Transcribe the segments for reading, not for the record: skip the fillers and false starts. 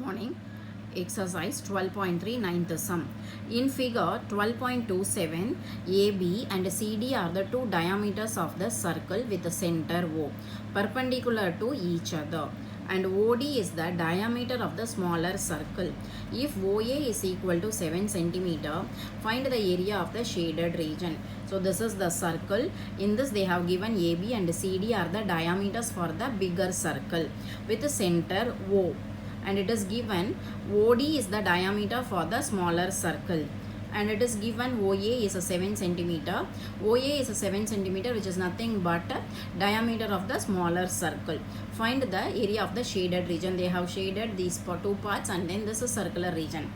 morning. Exercise 12.3 ninth sum. In figure 12.27, AB and CD are the two diameters of the circle with the center O perpendicular to each other, and OD is the diameter of the smaller circle. If OA is equal to 7 cm, find the area of the shaded region. So this is the circle. In this they have given AB and CD are the diameters for the bigger circle with the center O, and it is given OD is the diameter for the smaller circle, and it is given OA is a 7 cm. OA is a 7 cm, which is nothing but diameter of the smaller circle. Find the area of the shaded region. They have shaded these two parts, and then this is circular region.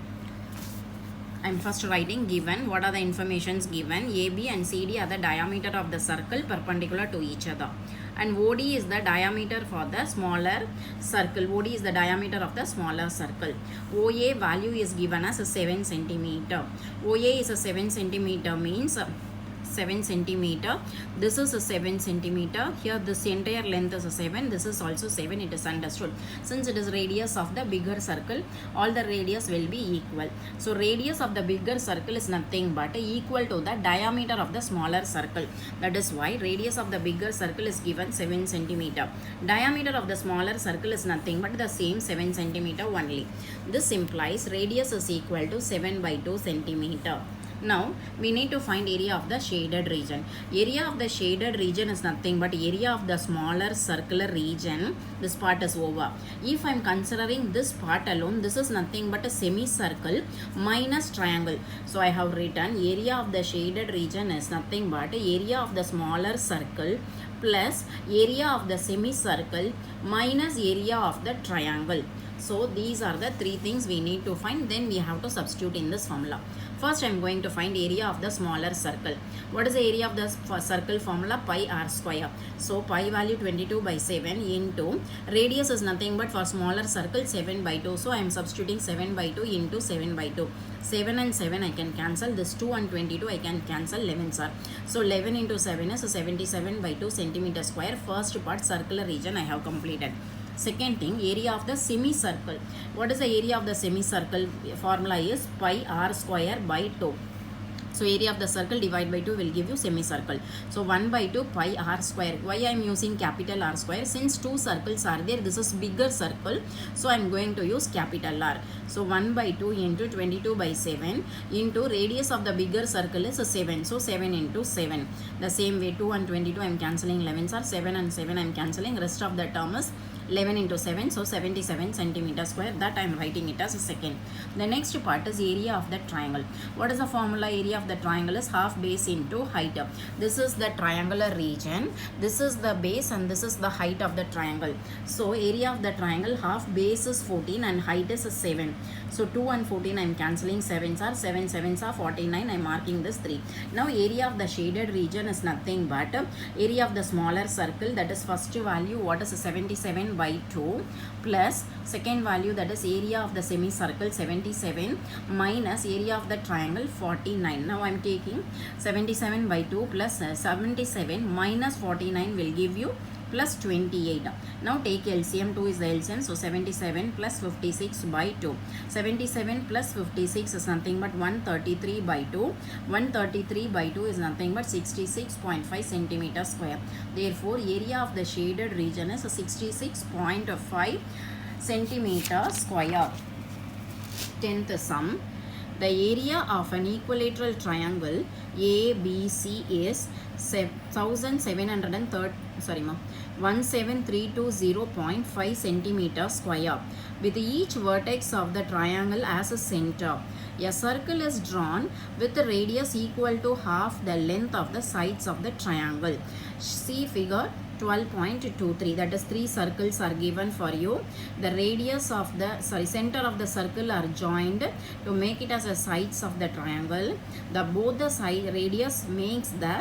I am first writing given. What are the informations given? AB and CD are the diameter of the circle perpendicular to each other, and OD is the diameter for the smaller circle. OD is the diameter of the smaller circle. OA value is given as 7 cm. OA is a 7 cm means 7 cm. This is a 7 cm. Here this entire length is a 7. This is also 7. It is understood. Since it is radius of the bigger circle, all the radius will be equal. So radius of the bigger circle is nothing but equal to the diameter of the smaller circle. That is why radius of the bigger circle is given 7 cm. Diameter of the smaller circle is nothing but the same 7 cm only. This implies radius is equal to 7/2 cm. Now we need to find area of the shaded region. Area of the shaded region is nothing but area of the smaller circular region. This part is over. If I am considering this part alone, this is nothing but a semicircle minus triangle. So I have written area of the shaded region is nothing but area of the smaller circle plus area of the semicircle minus area of the triangle. So these are the three things we need to find. Then we have to substitute in this formula. First I am going to find area of the smaller circle. What is the area of the circle formula? Pi r square. So pi value 22/7 into radius is nothing but for smaller circle 7/2. So I am substituting 7/2 into 7/2. 7 and 7 I can cancel. This 2 and 22 I can cancel. 11 sir. So 11 into 7 is 77/2 centimeter square. First part circular region I have completed. Second thing, area of the semicircle. What is the area of the semicircle? Formula is pi r square by 2. So area of the circle divided by 2 will give you semicircle. So 1/2 pi r square. Why I am using capital R square? Since two circles are there, this is bigger circle. So I am going to use capital R. So 1/2 into 22/7 into radius of the bigger circle is 7. So 7 into 7. The same way 2 and 22 I am cancelling. 11s are 7 and 7 I am cancelling. Rest of the term is 11 into 7, so 77 centimeter square. That I am writing it as a second. The next part is area of the triangle. What is the formula? Area of the triangle is half base into height. This is the triangular region. This is the base and this is the height of the triangle. So area of the triangle, half base is 14 and height is 7. So 2 and 14 I am cancelling. 7s are 7, 7s are 49. I am marking this 3. Now area of the shaded region is nothing but area of the smaller circle, that is first value, what is 77/2 plus second value, that is area of the semicircle 77 minus area of the triangle 49. Now I am taking 77/2 plus 77 minus 49 will give you plus 28. Now take LCM. 2 is the LCM. So 77 plus 56/2. 77 plus 56 is nothing but 133/2. 133/2 is nothing but 66.5 centimeter square. Therefore area of the shaded region is 66.5 centimeter square. 10th sum. The area of an equilateral triangle ABC is 17320.5 centimeter square with each vertex of the triangle as a center. A circle is drawn with a radius equal to half the length of the sides of the triangle. See figure 12.23. That is 3 circles are given for you. The radius of the center of the circle are joined to make it as a sides of the triangle. Both the side radius makes the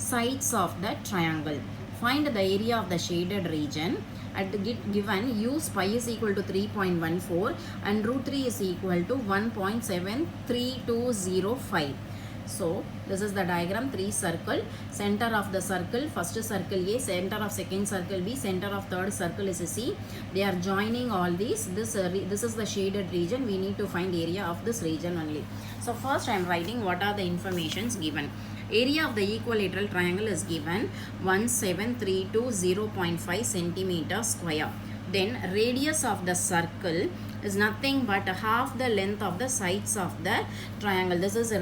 sides of the triangle. Find the area of the shaded region. At the given, use pi is equal to 3.14 and root 3 is equal to 1.73205. So this is the diagram, 3 circle, center of the circle, first circle A, center of second circle B, center of third circle is C. They are joining all these. This is the shaded region. We need to find area of this region only. So first I am writing what are the informations given. Area of the equilateral triangle is given 1732.0.5 centimeter square. Then radius of the circle is nothing but half the length of the sides of the triangle. This is the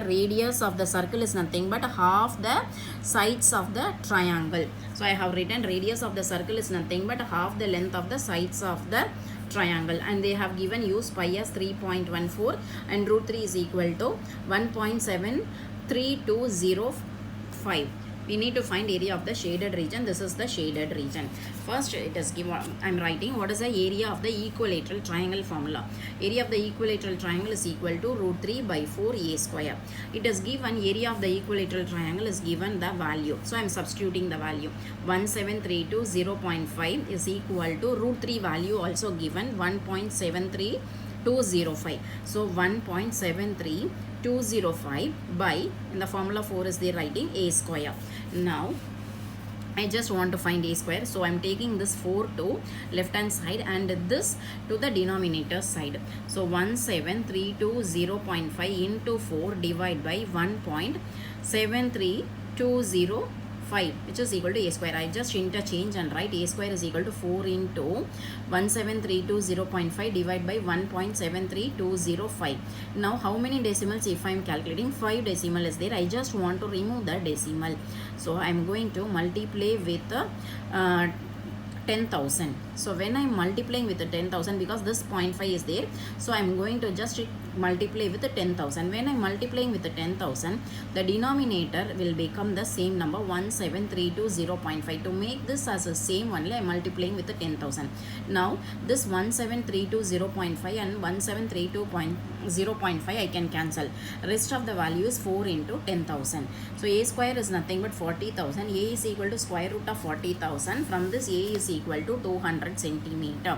radius of the circle is nothing but half the sides of the triangle. So I have written radius of the circle is nothing but half the length of the sides of the triangle, and they have given use pi as 3.14 and root 3 is equal to 1.73205. We need to find area of the shaded region. This is the shaded region. First it is given, I am writing what is the area of the equilateral triangle formula. Area of the equilateral triangle is equal to root 3 by 4 a square. It is given area of the equilateral triangle is given the value. So I am substituting the value. 1732.0.5 is equal to root 3 value also given 1.73205. So 1.73205 by, in the formula 4 is there writing a square. Now I just want to find a square, so I am taking this 4 to left hand side and this to the denominator side. So 1732.0.5 into 4 divided by 1.73205, which is equal to a square. I just interchange and write a square is equal to 4 into 17320.5 divided by 1.73205. Now how many decimals if I am calculating? 5 decimal is there. I just want to remove the decimal. So I am going to multiply with 10,000. So when I am multiplying with the 10,000, because this 0.5 is there, so I am going to just multiply with the 10,000. When I am multiplying with the 10,000, the denominator will become the same number 17320.5. To make this as the same only, I am multiplying with the 10,000. Now this 17320.5 and 17320.5 I can cancel. Rest of the value is 4 into 10,000. So a square is nothing but 40,000. A is equal to square root of 40,000. From this a is equal to 200 centimeter.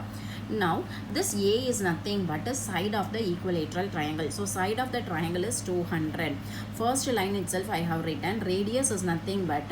Now this A is nothing but a side of the equilateral triangle. So side of the triangle is 200. First line itself I have written radius is nothing but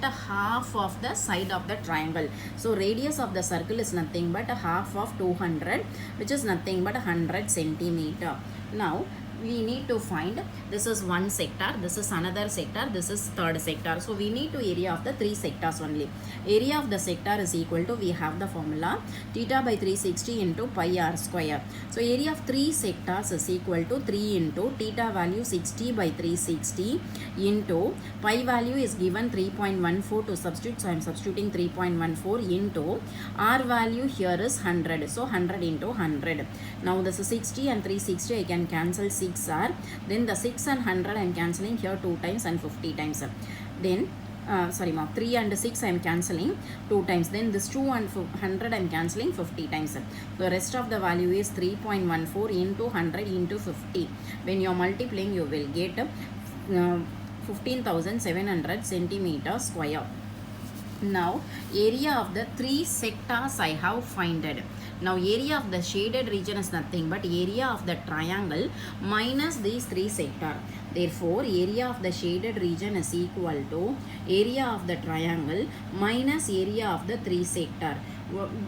half of the side of the triangle. So radius of the circle is nothing but half of 200, which is nothing but 100 centimeter. Now we need to find, this is one sector, this is another sector, this is third sector. So we need to area of the 3 sectors only. Area of the sector is equal to, we have the formula, theta by 360 into pi r square. So area of 3 sectors is equal to 3 into theta value 60 by 360 into pi value is given 3.14 to substitute. So I am substituting 3.14 into r value here is 100. So 100 into 100. Now this is 60 and 360 I can cancel 6 are, then the 6 and 100 I am cancelling here 2 times and 50 times. Then 3 and 6 I am cancelling 2 times. Then this 2 and 100 I am cancelling 50 times. The rest of the value is 3.14 into 100 into 50. When you are multiplying, you will get 15,700 centimeter square. Now area of the 3 sectors I have finded. Now area of the shaded region is nothing but area of the triangle minus these 3 sectors. Therefore area of the shaded region is equal to area of the triangle minus area of the 3 sectors.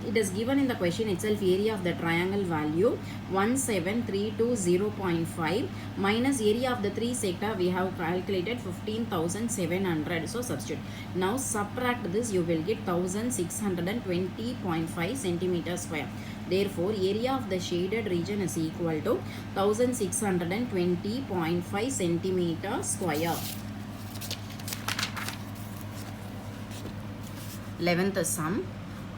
It is given in the question itself, area of the triangle value 1732.0.5 minus area of the 3 sector we have calculated 15,700. So substitute. Now subtract this, you will get 1620.5 centimeter square. Therefore area of the shaded region is equal to 1620.5 centimeter square. 11th sum.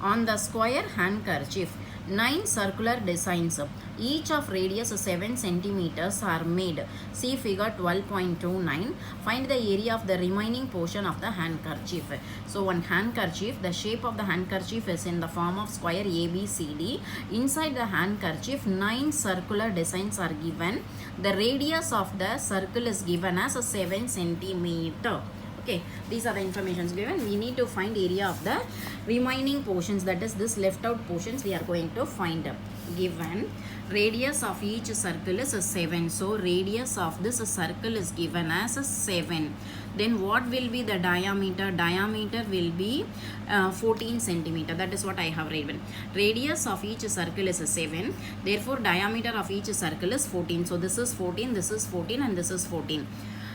On the square handkerchief, 9 circular designs, each of radius 7 centimeters are made. See figure 12.29. Find the area of the remaining portion of the handkerchief. So one handkerchief, the shape of the handkerchief is in the form of square ABCD. Inside the handkerchief, 9 circular designs are given. The radius of the circle is given as 7 centimeter. Okay, these are the informations given. We need to find area of the remaining portions, that is this left out portions we are going to find. Given radius of each circle is 7, so radius of this circle is given as 7. Then what will be the diameter? Diameter will be 14 centimeter. That is what I have written. Radius of each circle is 7, therefore diameter of each circle is 14. So this is 14, this is 14, and this is 14.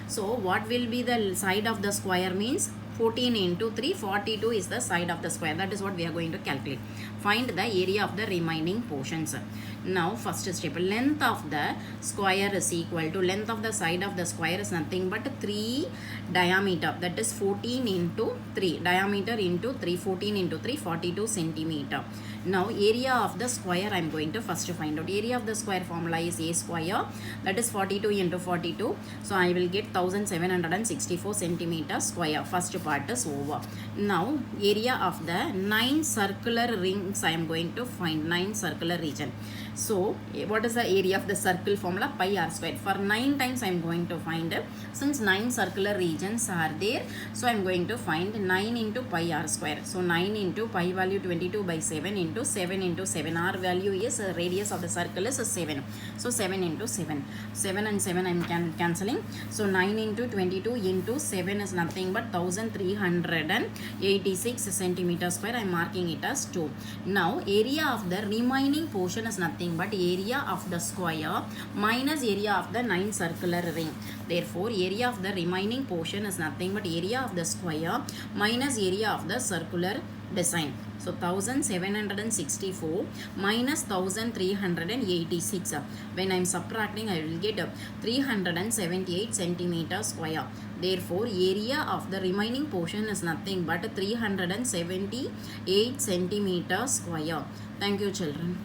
So what will be the side of the square? Means 14 into 3, 42 is the side of the square. That is what we are going to calculate. Find the area of the remaining portions. Now first step, length of the square is equal to, length of the side of the square is nothing but 3 diameter, that is 14 into 3, diameter into 3, 14 into 3, 42 centimeter. Now area of the square I am going to first find out. Area of the square formula is a square, that is 42 into 42, so I will get 1764 centimeter square. First part is over. Now area of the 9 circular rings I am going to find, 9 circular region. So what is the area of the circle formula? Pi r square. For 9 times I am going to find, since 9 circular regions are there, so I am going to find 9 into pi r square. So 9 into pi value 22 by 7 into 7 into 7. R value is radius of the circle is 7. So 7 into 7. 7 and 7 I am cancelling. So 9 into 22 into 7 is nothing but 1386 centimeter square. I am marking it as 2. Now area of the remaining portion is nothing but area of the square minus area of the 9 circular ring. Therefore area of the remaining portion is nothing but area of the square minus area of the circular design. So 1764 minus 1386. When I am subtracting, I will get 378 centimeter square. Therefore area of the remaining portion is nothing but 378 centimeter square. Thank you children.